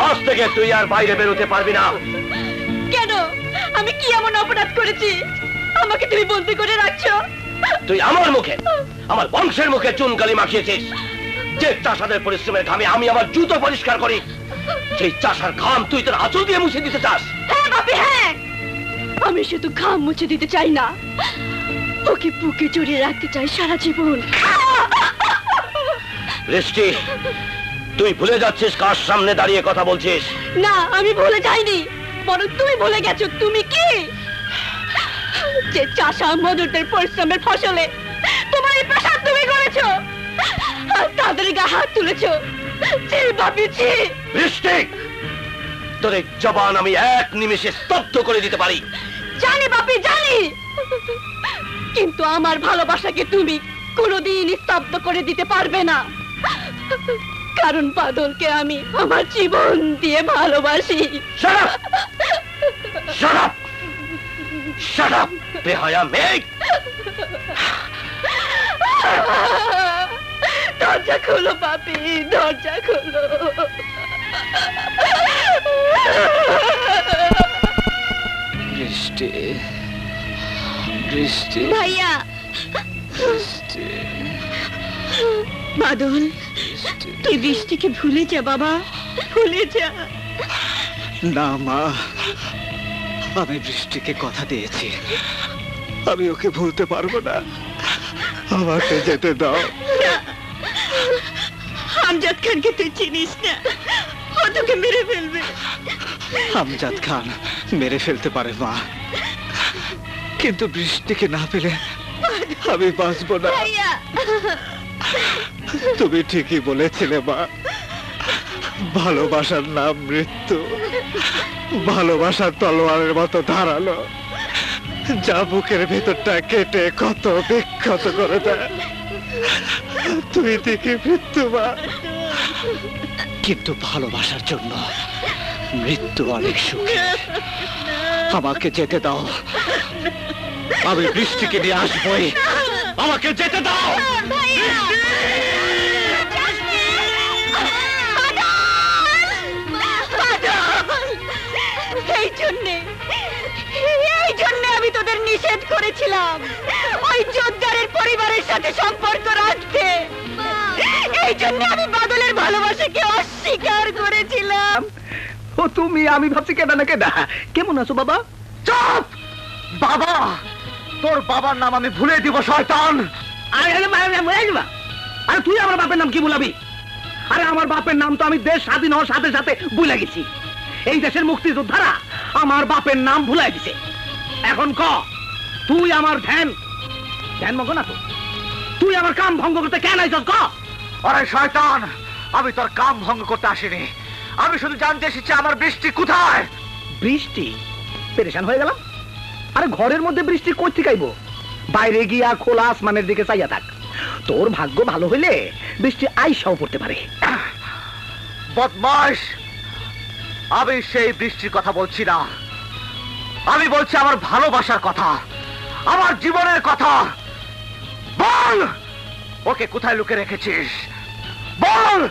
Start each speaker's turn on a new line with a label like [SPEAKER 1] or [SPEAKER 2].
[SPEAKER 1] আজ থেকে তুই আর বাইরে বেরোতে পারবি না।
[SPEAKER 2] কেন? আমি কি এমন অপরাধ করেছি আমাকে তুমি বন্দি করে রাখছো?
[SPEAKER 1] তুই আমার মুখে, আমার বংশের মুখে চুনকালি মাখিয়েছিস। যে চাষাদের পরিশ্রমের ঘামে আমি আমার জুতো পরিষ্কার করি, সেই চাষার ঘাম তুই তোর আঁচল দিয়ে মুছে দিতে চাস?
[SPEAKER 2] হ্যাঁ বাপি, হ্যাঁ। আমি শুধু ঘাম মুছে দিতে চাই না, ওকে বুকে জড়িয়ে রাখতে চাই সারা জীবন।
[SPEAKER 1] বৃষ্টি, তুই ভুলে যাচ্ছিস কার সামনে দাঁড়িয়ে কথা বলছিস।
[SPEAKER 2] না, আমি ভুলে যাইনি, বরং তুমি ভুলে গেছো। তুমি কি যে চাষা মজুরদের পরিশ্রমের ফসলে তোমার এই প্রসাদ তুমি করেছো, আর তাদের গা হাত তুলেছো।
[SPEAKER 1] বৃষ্টি, তোর এই জবান আমি এক নিমেষে স্তব্ধ করে দিতে পারি।
[SPEAKER 2] জানি বাপি, জানি, কিন্তু আমার ভালোবাসাকে তুমি কোনোদিন স্তব্ধ করে দিতে পারবে না, কারণ বাদলকে আমি আমার জীবন দিয়ে ভালোবাসি।
[SPEAKER 1] Shut up, বেহায়া মেয়ে।
[SPEAKER 2] দরজা খোলো বাপি, দরজা খোলো।
[SPEAKER 3] বৃষ্টি, বৃষ্টি,
[SPEAKER 2] ভাইয়া।
[SPEAKER 3] বৃষ্টি,
[SPEAKER 2] বাদল, তুই বৃষ্টিকে ভুলে যা বাবা, ভুলে যা।
[SPEAKER 3] না মা, আমি বৃষ্টিকে কথা দিয়েছি, আমি ওকে ভুলতে পারবো না। আমাকে যেতে দাও।
[SPEAKER 2] আমজাদ খানকে তুই চিনিস না, ও তোকে মেরে ফেলবে।
[SPEAKER 3] আমজাদ খান মেরে ফেলতে পারে মা, কিন্তু বৃষ্টিকে না পেলে আমি বাঁচবো না। তুমি ঠিকই বলেছিলে মা, ভালোবাসার নাম মৃত্যু, ভালোবাসার তলোয়ারের মতো ধারালো, যা বুকের ভেতরটা কেটে কত বিক্ষত করে দেয়। তুই দেখি মৃত্যু মা, কিন্তু ভালোবাসার জন্য মৃত্যু অনেক সুখী। আমাকে যেতে দাও, আমি বৃষ্টিকে নিয়ে আসবোই। আমাকে যেতে দাও।
[SPEAKER 2] এই জন্যে আমি তোদের নিষেধ করেছিলাম ওই জোরদারের পরিবারের সাথে সম্পর্ক রাখতে। এই জন্য আমি বাদলের ভালোবাসাকে অস্বীকার করেছিলাম।
[SPEAKER 4] ও তুমি, আমি ভাবছি কেডা না কেডা। কেমন আছো বাবা?
[SPEAKER 1] চুপ! বাবা, তোর বাবার নাম আমি ভুলে দিব শয়তান।
[SPEAKER 4] আরে তুই আমার বাপের নাম কি ভুলাবি? আরে আমার বাপের নাম তো আমি দেশ স্বাধীন হওয়ার সাথে সাথে ভুলে গেছি। এই দেশের মুক্তিযোদ্ধারা আমার বাপের নাম ভুলাই দিছে। এখন ক, তুই আমার ধ্যান মগ না তো? তুই আমার কাম ভঙ্গ করতে কেন আইছস ক?
[SPEAKER 1] আরে শয়তান, আমি তোর কাম ভঙ্গ করতে আসিনি, আমি শুধু জানতে এসেছি আমার বৃষ্টি কোথায়।
[SPEAKER 4] বৃষ্টি? পেরেশান হয়ে গেলাম। আরে ঘরের মধ্যে বৃষ্টি কই থেকে আইবো? বাইরে গিয়া খোলা আসমানের দিকে চাইয়া থাক। তোর ভাগ্য ভালো হইলে বৃষ্টি আইসাও পড়তে পারে।
[SPEAKER 1] বদমাশ, আমি সেই বৃষ্টির কথা বলছি না, আমি বলছি আমার ভালোবাসার কথা, আমার জীবনের কথা। বল, ওকে কোথায় লুকিয়ে রেখেছিস? বল।